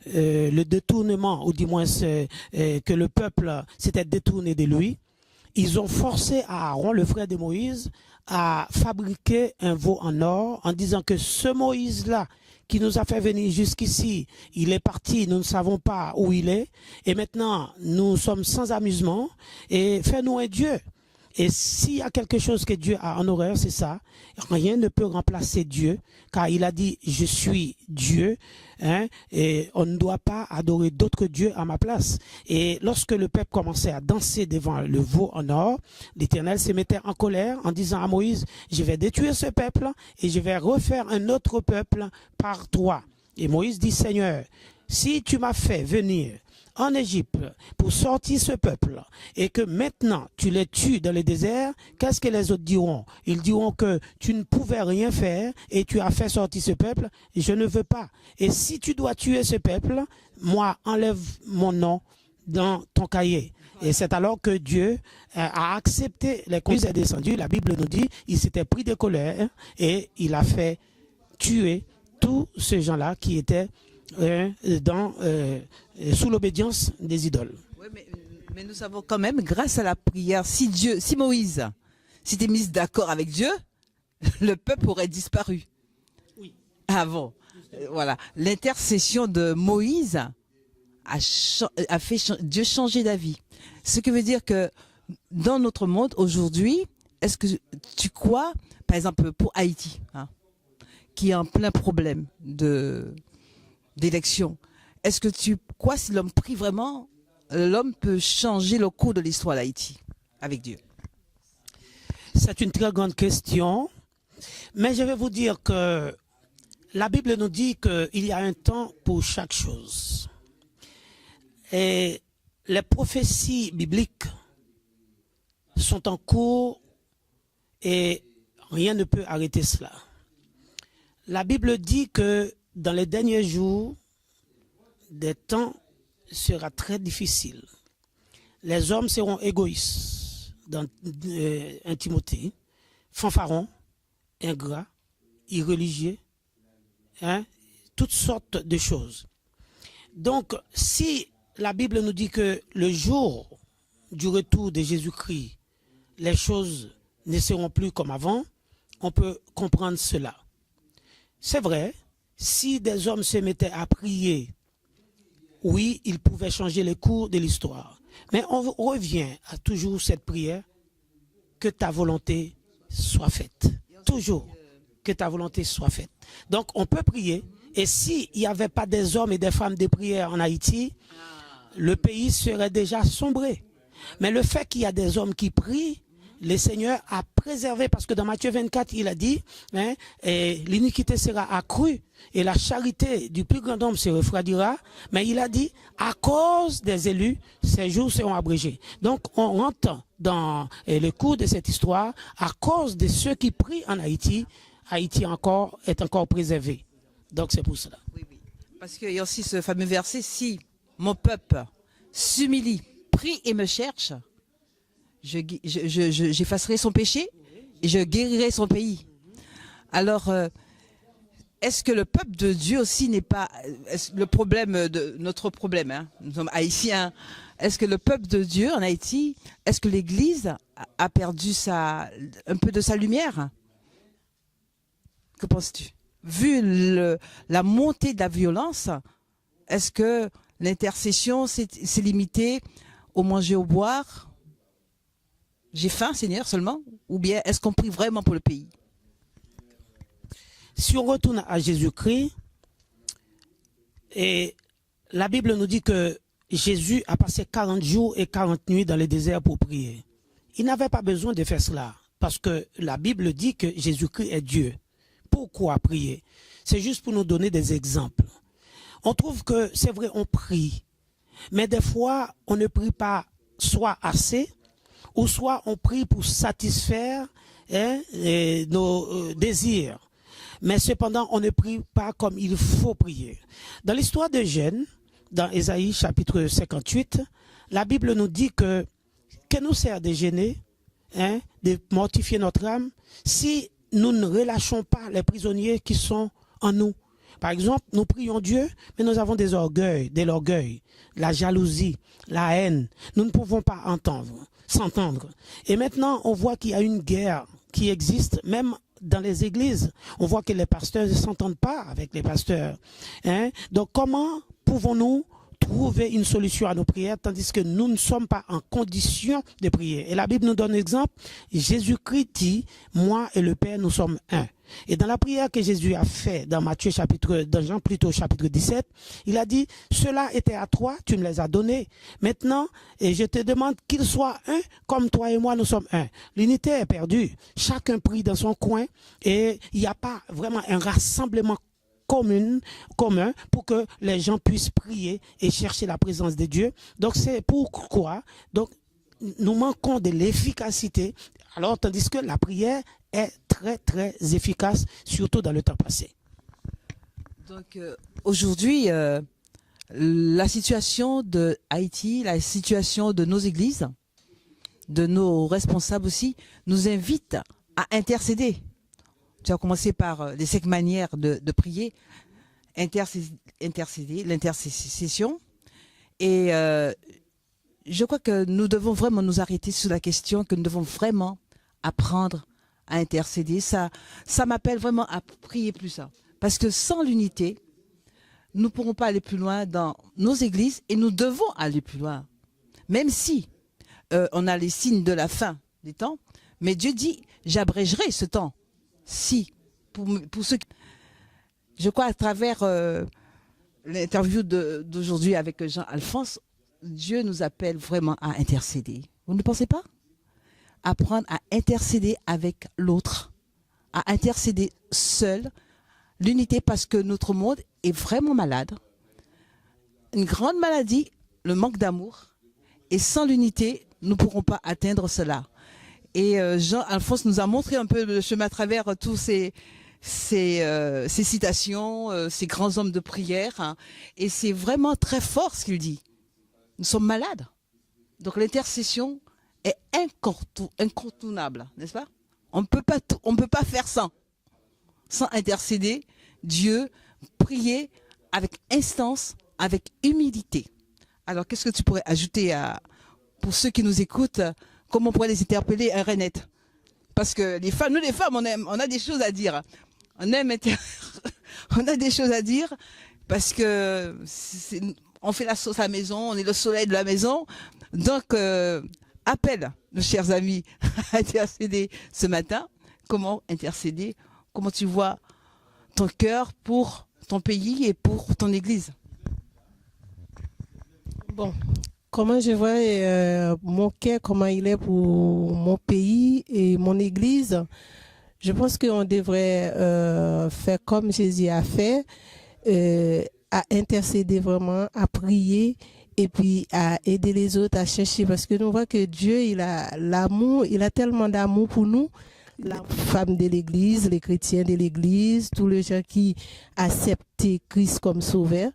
le détournement, ou du moins que le peuple s'était détourné de lui, ils ont forcé Aaron, le frère de Moïse, à fabriquer un veau en or en disant que ce Moïse-là, qui nous a fait venir jusqu'ici, il est parti, nous ne savons pas où il est, et maintenant nous sommes sans amusement, et fais-nous un Dieu. Et s'il y a quelque chose que Dieu a en horreur, c'est ça. Rien ne peut remplacer Dieu, car il a dit, je suis Dieu, hein, et on ne doit pas adorer d'autres dieux à ma place. Et lorsque le peuple commençait à danser devant le veau en or, l'Éternel se mettait en colère en disant à Moïse, je vais détruire ce peuple et je vais refaire un autre peuple par toi. Et Moïse dit, Seigneur, si tu m'as fait venir en Égypte pour sortir ce peuple et que maintenant tu les tues dans le désert, qu'est-ce que les autres diront? Ils diront que tu ne pouvais rien faire et tu as fait sortir ce peuple. Je ne veux pas. Et si tu dois tuer ce peuple, moi, enlève mon nom dans ton cahier. Et c'est alors que Dieu a accepté les conduits est descendu. La Bible nous dit, il s'était pris de colère et il a fait tuer tous ces gens-là qui étaient sous l'obédience des idoles. Oui, mais nous savons quand même, grâce à la prière, si Moïse s'était mis d'accord avec Dieu, le peuple aurait disparu. Oui. Avant. Voilà. L'intercession de Moïse a fait Dieu changer d'avis. Ce qui veut dire que dans notre monde aujourd'hui, est-ce que tu crois, par exemple pour Haïti, hein, qui est en plein problème d'élection, est-ce que tu crois si l'homme prie vraiment, l'homme peut changer le cours de l'histoire d'Haïti avec Dieu? C'est une très grande question, mais je vais vous dire que la Bible nous dit qu'il y a un temps pour chaque chose. Et les prophéties bibliques sont en cours et rien ne peut arrêter cela. La Bible dit que dans les derniers jours, des temps sera très difficile. Les hommes seront égoïstes dans 1 Timothée, fanfarons, ingrats, irreligieux, hein, toutes sortes de choses. Donc, si la Bible nous dit que le jour du retour de Jésus-Christ, les choses ne seront plus comme avant, on peut comprendre cela. C'est vrai, si des hommes se mettaient à prier, oui, ils pouvaient changer le cours de l'histoire. Mais on revient à toujours cette prière, que ta volonté soit faite. Toujours, que ta volonté soit faite. Donc, on peut prier. Et s'il n'y avait pas des hommes et des femmes de prière en Haïti, le pays serait déjà sombré. Mais le fait qu'il y a des hommes qui prient, le Seigneur a préservé, parce que dans Matthieu 24, il a dit, hein, l'iniquité sera accrue et la charité du plus grand nombre se refroidira. Mais il a dit, à cause des élus, ces jours seront abrégés. Donc, on rentre dans le cours de cette histoire, à cause de ceux qui prient en Haïti, Haïti est encore préservé. Donc, c'est pour cela. Oui, oui. Parce qu'il y a aussi ce fameux verset, si mon peuple s'humilie, prie et me cherche, j'effacerai son péché et je guérirai son pays. Alors, est-ce que le peuple de Dieu aussi n'est pas le problème de notre problème, hein, nous sommes haïtiens. Est-ce que le peuple de Dieu en Haïti, est-ce que l'Église a perdu un peu de sa lumière? Que penses-tu? Vu la montée de la violence, est-ce que l'intercession s'est limitée au manger, au boire? J'ai faim, Seigneur, seulement? Ou bien est-ce qu'on prie vraiment pour le pays? Si on retourne à Jésus-Christ, et la Bible nous dit que Jésus a passé 40 jours et 40 nuits dans le désert pour prier. Il n'avait pas besoin de faire cela, parce que la Bible dit que Jésus-Christ est Dieu. Pourquoi prier? C'est juste pour nous donner des exemples. On trouve que c'est vrai, on prie, mais des fois, on ne prie pas soit assez, ou soit on prie pour satisfaire nos désirs. Mais cependant, on ne prie pas comme il faut prier. Dans l'histoire de Gênes, dans Ésaïe chapitre 58, la Bible nous dit que nous sert de gêner, hein, de mortifier notre âme, si nous ne relâchons pas les prisonniers qui sont en nous. Par exemple, nous prions Dieu, mais nous avons de l'orgueil, la jalousie, la haine. Nous ne pouvons pas s'entendre. Et maintenant, on voit qu'il y a une guerre qui existe, même dans les églises. On voit que les pasteurs ne s'entendent pas avec les pasteurs. Hein? Donc, comment pouvons-nous trouver une solution à nos prières, tandis que nous ne sommes pas en condition de prier. Et la Bible nous donne un exemple. Jésus-Christ dit, moi et le Père, nous sommes un. Et dans la prière que Jésus a fait dans Jean plutôt chapitre 17, il a dit, cela était à toi, tu me les as donnés. Maintenant, et je te demande qu'ils soient un, comme toi et moi nous sommes un. L'unité est perdue. Chacun prie dans son coin et il n'y a pas vraiment un rassemblement commun pour que les gens puissent prier et chercher la présence de Dieu. Donc c'est pourquoi nous manquons de l'efficacité, alors tandis que la prière est très très efficace, surtout dans le temps passé. Donc aujourd'hui, la situation de Haïti, la situation de nos églises, de nos responsables aussi, nous invite à intercéder. Tu as commencé par les 5 manières de prier, intercéder, l'intercession. Et je crois que nous devons vraiment nous arrêter sur la question, que nous devons vraiment apprendre à intercéder. Ça m'appelle vraiment à prier plus ça. Parce que sans l'unité, nous ne pourrons pas aller plus loin dans nos églises et nous devons aller plus loin. Même si on a les signes de la fin des temps, mais Dieu dit, j'abrégerai ce temps. Si, pour ceux qui... Je crois à travers l'interview d'aujourd'hui avec Jean-Alphonse, Dieu nous appelle vraiment à intercéder. Vous ne pensez pas? Apprendre à intercéder avec l'autre, à intercéder seul, l'unité, parce que notre monde est vraiment malade. Une grande maladie, le manque d'amour. Et sans l'unité, nous ne pourrons pas atteindre cela. Et Jean-Alphonse nous a montré un peu le chemin à travers tous ces citations, ces grands hommes de prière. Hein. Et c'est vraiment très fort ce qu'il dit. Nous sommes malades. Donc l'intercession est incontournable, n'est-ce pas? On ne peut pas faire sans intercéder Dieu, prier avec instance, avec humilité. Alors qu'est-ce que tu pourrais ajouter pour ceux qui nous écoutent? Comment on pourrait les interpeller, Renette? Parce que nous les femmes, on a des choses à dire. On a des choses à dire parce que on fait la sauce à la maison, on est le soleil de la maison. Donc, appelle nos chers amis à intercéder ce matin. Comment intercéder? Comment tu vois ton cœur pour ton pays et pour ton église? Bon. Comment je vois mon cœur, comment il est pour mon pays et mon église? Je pense qu'on devrait faire comme Jésus a fait, à intercéder vraiment, à prier et puis à aider les autres à chercher. Parce que nous voyons que Dieu, il a l'amour, il a tellement d'amour pour nous, les femmes de l'église, les chrétiens de l'église, tous les gens qui acceptent Christ comme sauveur.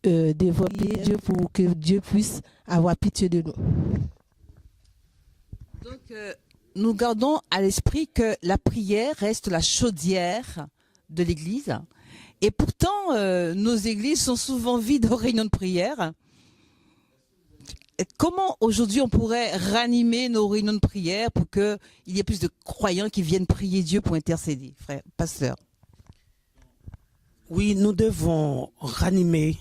Développer Dieu pour que Dieu puisse avoir pitié de nous. Donc, nous gardons à l'esprit que la prière reste la chaudière de l'Église. Et pourtant, nos églises sont souvent vides aux réunions de prière. Et comment aujourd'hui on pourrait ranimer nos réunions de prière pour qu'il y ait plus de croyants qui viennent prier Dieu pour intercéder, frère, pasteur? Oui, nous devons ranimer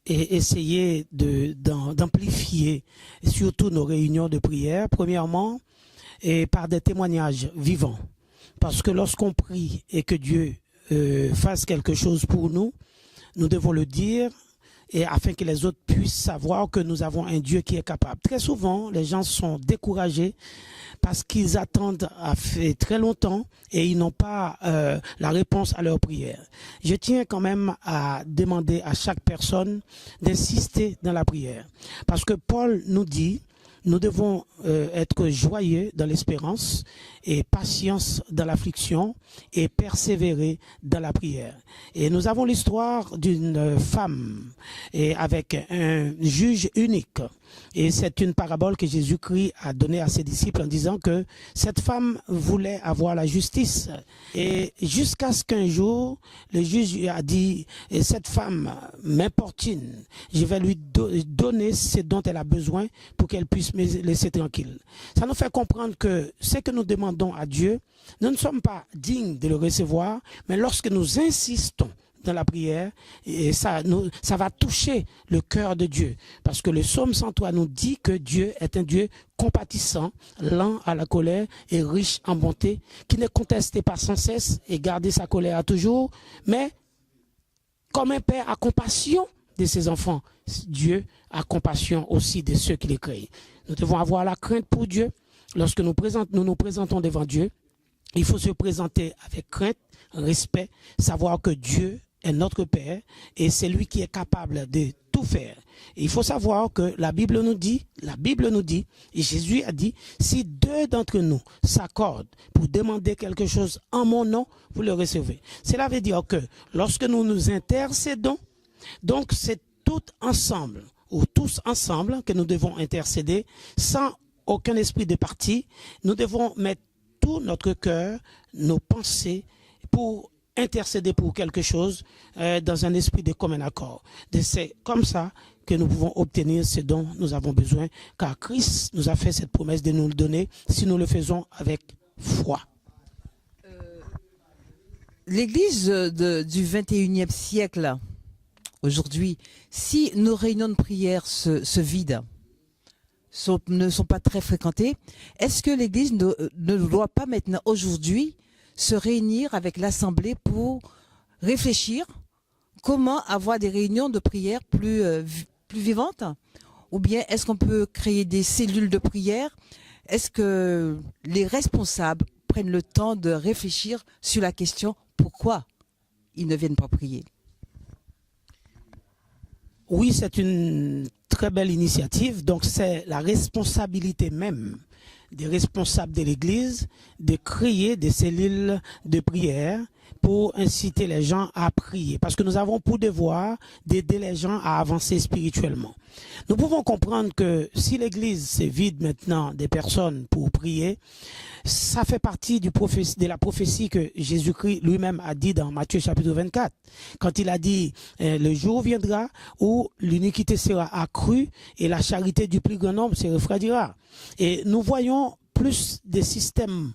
et essayer d'amplifier surtout nos réunions de prière, premièrement, et par des témoignages vivants. Parce que lorsqu'on prie et que Dieu fasse quelque chose pour nous, nous devons le dire, et afin que les autres puissent savoir que nous avons un Dieu qui est capable. Très souvent, les gens sont découragés parce qu'ils attendent très longtemps et ils n'ont pas la réponse à leur prière. Je tiens quand même à demander à chaque personne d'insister dans la prière. Parce que Paul nous dit, nous devons être joyeux dans l'espérance et patience dans l'affliction et persévérer dans la prière. Et nous avons l'histoire d'une femme et avec un juge unique. Et c'est une parabole que Jésus-Christ a donnée à ses disciples en disant que cette femme voulait avoir la justice. Et jusqu'à ce qu'un jour, le juge lui a dit, cette femme m'importune, je vais lui donner ce dont elle a besoin pour qu'elle puisse me laisser tranquille. Ça nous fait comprendre que ce que nous demandons à Dieu, nous ne sommes pas dignes de le recevoir, mais lorsque nous insistons dans la prière et ça va toucher le cœur de Dieu. Parce que le psaume 103 nous dit que Dieu est un Dieu compatissant, lent à la colère et riche en bonté, qui ne conteste pas sans cesse et garde sa colère à toujours, mais comme un père a compassion de ses enfants, Dieu a compassion aussi de ceux qui les créent. Nous devons avoir la crainte pour Dieu. Lorsque nous nous présentons devant Dieu, il faut se présenter avec crainte, respect, savoir que Dieu est notre Père et c'est lui qui est capable de tout faire. Et il faut savoir que la Bible nous dit, et Jésus a dit, si deux d'entre nous s'accordent pour demander quelque chose en mon nom, vous le recevez. Cela veut dire que lorsque nous nous intercédons, donc c'est tout ensemble, ou tous ensemble que nous devons intercéder sans aucun esprit de parti. Nous devons mettre tout notre cœur, nos pensées pour intercéder pour quelque chose dans un esprit de commun accord. C'est comme ça que nous pouvons obtenir ce dont nous avons besoin, car Christ nous a fait cette promesse de nous le donner si nous le faisons avec foi. L'Église du 21e siècle, aujourd'hui, si nos réunions de prière se vident, ne sont pas très fréquentées, est-ce que l'Église ne doit pas maintenant, aujourd'hui, se réunir avec l'Assemblée pour réfléchir comment avoir des réunions de prière plus vivantes? Ou bien est-ce qu'on peut créer des cellules de prière? Est-ce que les responsables prennent le temps de réfléchir sur la question pourquoi ils ne viennent pas prier? Oui, c'est une très belle initiative. Donc, c'est la responsabilité même des responsables de l'Église de créer des cellules de prière pour inciter les gens à prier. Parce que nous avons pour devoir d'aider les gens à avancer spirituellement. Nous pouvons comprendre que si l'Église se vide maintenant des personnes pour prier, ça fait partie de la prophétie que Jésus-Christ lui-même a dit dans Matthieu chapitre 24. Quand il a dit, le jour viendra où l'iniquité sera accrue et la charité du plus grand nombre se refroidira. Et nous voyons plus des systèmes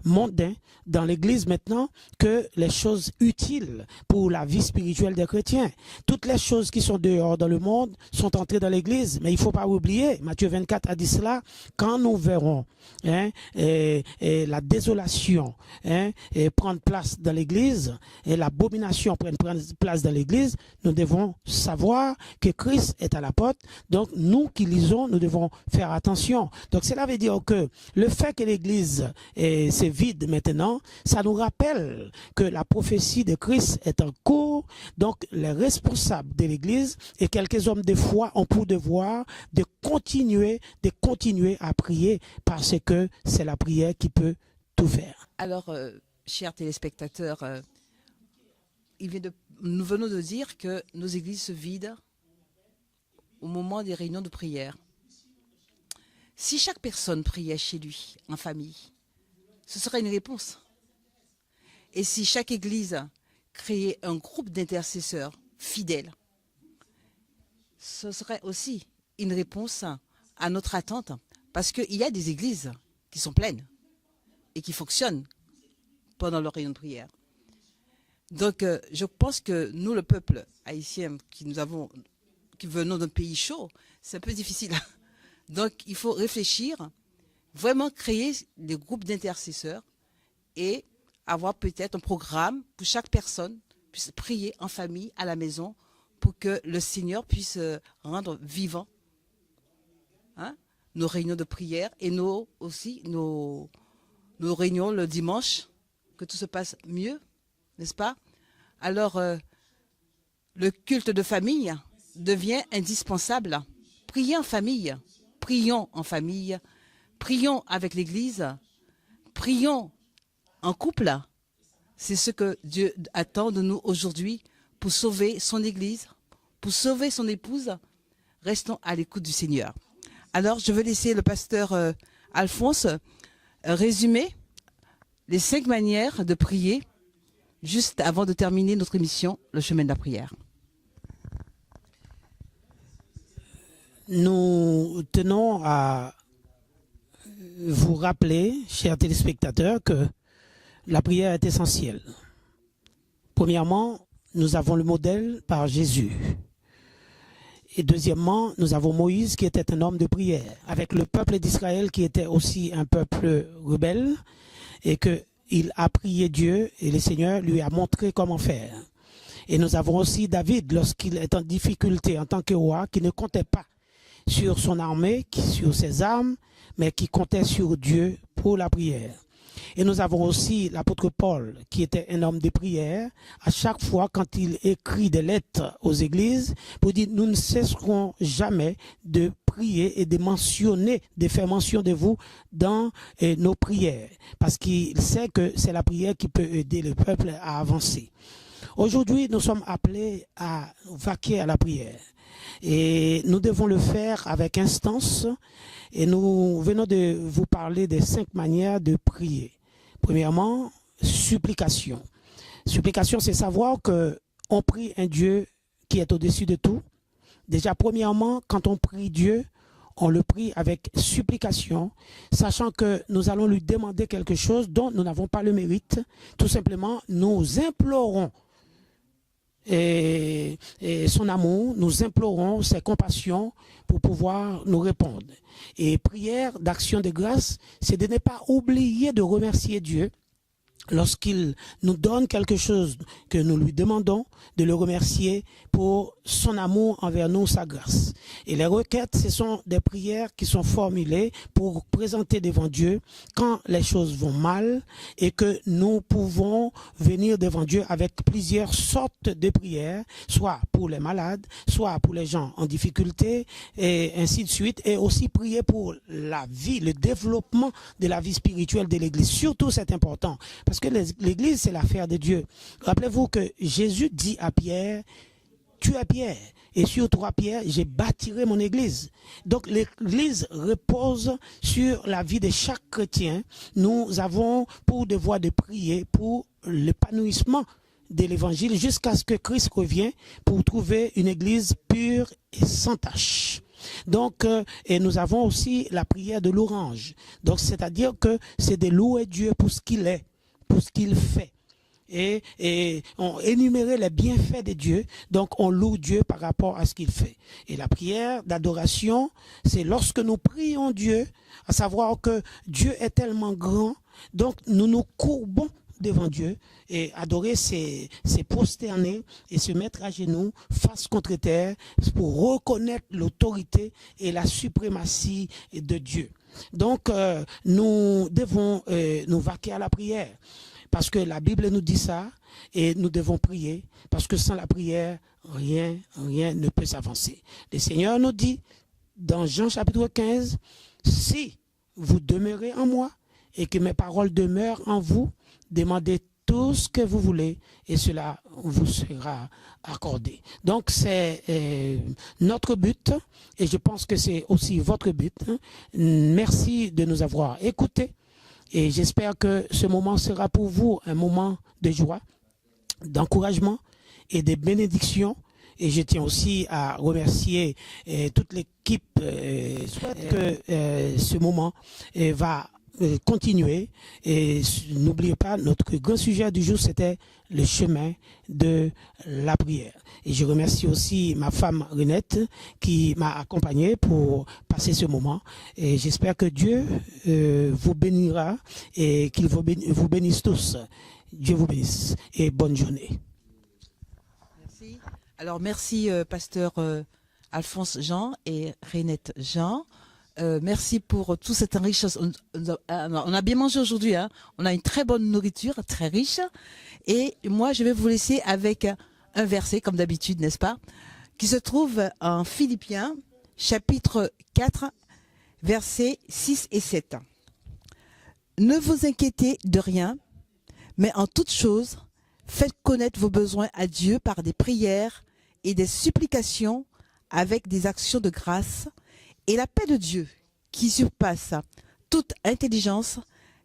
mondains dans l'Église maintenant que les choses utiles pour la vie spirituelle des chrétiens. Toutes les choses qui sont dehors dans le monde sont entrées dans l'Église, mais il ne faut pas oublier, Matthieu 24 a dit cela, quand nous verrons la désolation prendre place dans l'Église et l'abomination prendre place dans l'Église, nous devons savoir que Christ est à la porte. Donc nous qui lisons, nous devons faire attention. Donc cela veut dire que le fait que l'Église se vide maintenant, ça nous rappelle que la prophétie de Christ est en cours. Donc les responsables de l'Église et quelques hommes de foi ont pour devoir de continuer à prier parce que c'est la prière qui peut tout faire. Alors, chers téléspectateurs, nous venons de dire que nos églises se vident au moment des réunions de prière. Si chaque personne priait chez lui, en famille, ce serait une réponse. Et si chaque église créait un groupe d'intercesseurs fidèles, ce serait aussi une réponse à notre attente. Parce qu'il y a des églises qui sont pleines et qui fonctionnent pendant leur réunion de prière. Donc, je pense que nous, le peuple haïtien, qui venons d'un pays chaud, c'est un peu difficile. Donc, il faut réfléchir, vraiment créer des groupes d'intercesseurs et avoir peut-être un programme pour chaque personne puisse prier en famille, à la maison, pour que le Seigneur puisse rendre vivant nos réunions de prière et nos réunions le dimanche, que tout se passe mieux, n'est-ce pas? Alors, le culte de famille devient indispensable. Priez en famille, prions en famille, prions avec l'Église, prions en couple. C'est ce que Dieu attend de nous aujourd'hui pour sauver son Église, pour sauver son épouse. Restons à l'écoute du Seigneur. Alors, je vais laisser le pasteur Alphonse résumer les 5 manières de prier juste avant de terminer notre émission, Le chemin de la prière. Nous tenons à vous rappeler, chers téléspectateurs, que la prière est essentielle. Premièrement, nous avons le modèle par Jésus. Et deuxièmement, nous avons Moïse qui était un homme de prière, avec le peuple d'Israël qui était aussi un peuple rebelle, et qu'il a prié Dieu et le Seigneur lui a montré comment faire. Et nous avons aussi David, lorsqu'il est en difficulté en tant que roi, qui ne comptait pas sur son armée, sur ses armes, mais qui comptait sur Dieu pour la prière. Et nous avons aussi l'apôtre Paul, qui était un homme de prière. À chaque fois, quand il écrit des lettres aux églises, pour dire, nous ne cesserons jamais de prier et de mentionner, de faire mention de vous dans nos prières. Parce qu'il sait que c'est la prière qui peut aider le peuple à avancer. Aujourd'hui, nous sommes appelés à vaquer à la prière. Et nous devons le faire avec instance. Et nous venons de vous parler des 5 manières de prier. Premièrement, supplication. Supplication, c'est savoir qu'on prie un Dieu qui est au-dessus de tout. Déjà, premièrement, quand on prie Dieu, on le prie avec supplication, sachant que nous allons lui demander quelque chose dont nous n'avons pas le mérite. Tout simplement, nous implorons et son amour, nous implorons ses compassions pour pouvoir nous répondre. Et prière d'action de grâce, c'est de ne pas oublier de remercier Dieu lorsqu'il nous donne quelque chose que nous lui demandons, de le remercier pour son amour envers nous, sa grâce. Et les requêtes, ce sont des prières qui sont formulées pour présenter devant Dieu quand les choses vont mal et que nous pouvons venir devant Dieu avec plusieurs sortes de prières, soit pour les malades, soit pour les gens en difficulté et ainsi de suite, et aussi prier pour la vie, le développement de la vie spirituelle de l'Église. Surtout, c'est important parce que l'Église, c'est l'affaire de Dieu. Rappelez-vous que Jésus dit à Pierre, tu es Pierre, et sur toi, Pierre, j'ai bâtirai mon Église. Donc, l'Église repose sur la vie de chaque chrétien. Nous avons pour devoir de prier pour l'épanouissement de l'Évangile jusqu'à ce que Christ revienne pour trouver une Église pure et sans tache. Donc, et nous avons aussi la prière de l'orange. Donc, c'est-à-dire que c'est de louer Dieu pour ce qu'il est, pour ce qu'il fait. Et on énumérait les bienfaits de Dieu, donc on loue Dieu par rapport à ce qu'il fait. Et la prière d'adoration, c'est lorsque nous prions Dieu, à savoir que Dieu est tellement grand, donc nous nous courbons devant Dieu et adorer, c'est prosterner et se mettre à genoux face contre terre pour reconnaître l'autorité et la suprématie de Dieu. Donc nous devons nous vaquer à la prière. Parce que la Bible nous dit ça et nous devons prier parce que sans la prière, rien ne peut s'avancer. Le Seigneur nous dit dans Jean chapitre 15, si vous demeurez en moi et que mes paroles demeurent en vous, demandez tout ce que vous voulez et cela vous sera accordé. Donc c'est notre but et je pense que c'est aussi votre but. Merci de nous avoir écoutés. Et j'espère que ce moment sera pour vous un moment de joie, d'encouragement et de bénédiction. Et je tiens aussi à remercier toute l'équipe. Souhaite que ce moment va continuer. Et n'oubliez pas, notre grand sujet du jour, c'était le chemin de la prière. Et je remercie aussi ma femme Renette qui m'a accompagné pour passer ce moment. Et j'espère que Dieu vous bénira et qu'il vous bénisse tous. Dieu vous bénisse et bonne journée. Merci. Alors merci pasteur Alphonse Jean et Renette Jean. Merci pour tout cet enrichissement. On a bien mangé aujourd'hui, hein. On a une très bonne nourriture, très riche. Et moi, je vais vous laisser avec un verset, comme d'habitude, n'est-ce pas, qui se trouve en Philippiens, chapitre 4, versets 6 et 7. Ne vous inquiétez de rien, mais en toute chose, faites connaître vos besoins à Dieu par des prières et des supplications avec des actions de grâce. Et la paix de Dieu, qui surpasse toute intelligence,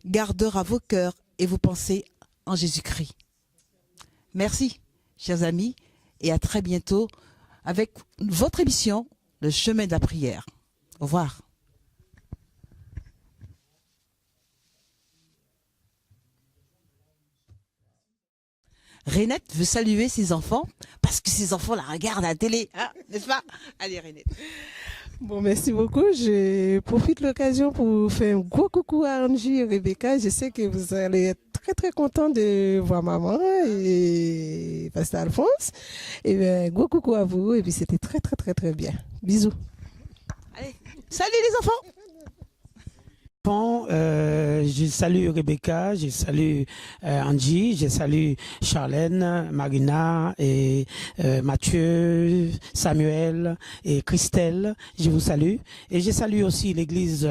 gardera vos cœurs et vos pensées en Jésus-Christ. Merci, chers amis, et à très bientôt avec votre émission, Le chemin de la prière. Au revoir. Renette veut saluer ses enfants parce que ses enfants la regardent à la télé, hein, n'est-ce pas? Allez, Renette. Bon, merci beaucoup. Je profite de l'occasion pour faire un gros coucou à Angie et Rebecca. Je sais que vous allez être très très contents de voir maman et Pasteur Alphonse. Et bien, gros coucou à vous. Et puis c'était très très très très bien. Bisous. Allez, salut les enfants. Je salue Rebecca, je salue Angie, je salue Charlène, Marina et Mathieu, Samuel et Christelle. Je vous salue. Et je salue aussi l'église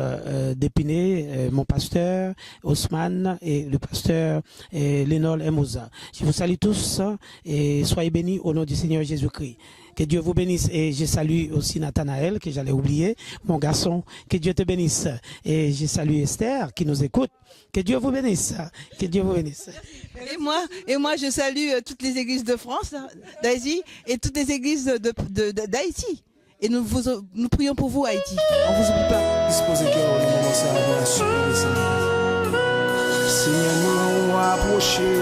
d'Épinay, mon pasteur Osman et le pasteur Lénol Emoza. Je vous salue tous et soyez bénis au nom du Seigneur Jésus-Christ. Que Dieu vous bénisse. Et je salue aussi Nathanaël, que j'allais oublier, mon garçon. Que Dieu te bénisse. Et je salue Esther, qui nous écoute. Que Dieu vous bénisse. Que Dieu vous bénisse. Et moi, je salue toutes les églises de France, d'Asie, et toutes les églises d'Haïti. Et nous prions pour vous, Haïti. On vous oublie pas. Disposez cœur au moment ça va assurer, Seigneur, nous approcher,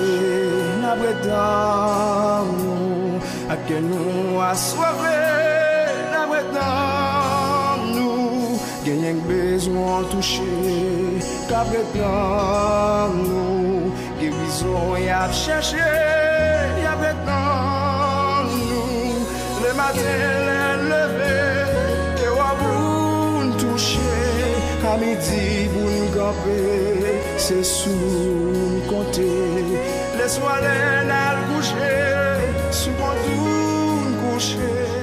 n'abredant nous, à que nous assoiffés, n'abredant nous, gagnons besoin toucher, qu'abredant nous, guérison y a cherché, y a maintenant nous, le matin, les lever, que vous toucher, à midi, vous nous camper, c'est sous nous compter. Les soirées, elles coucher, sous mon doux coucher.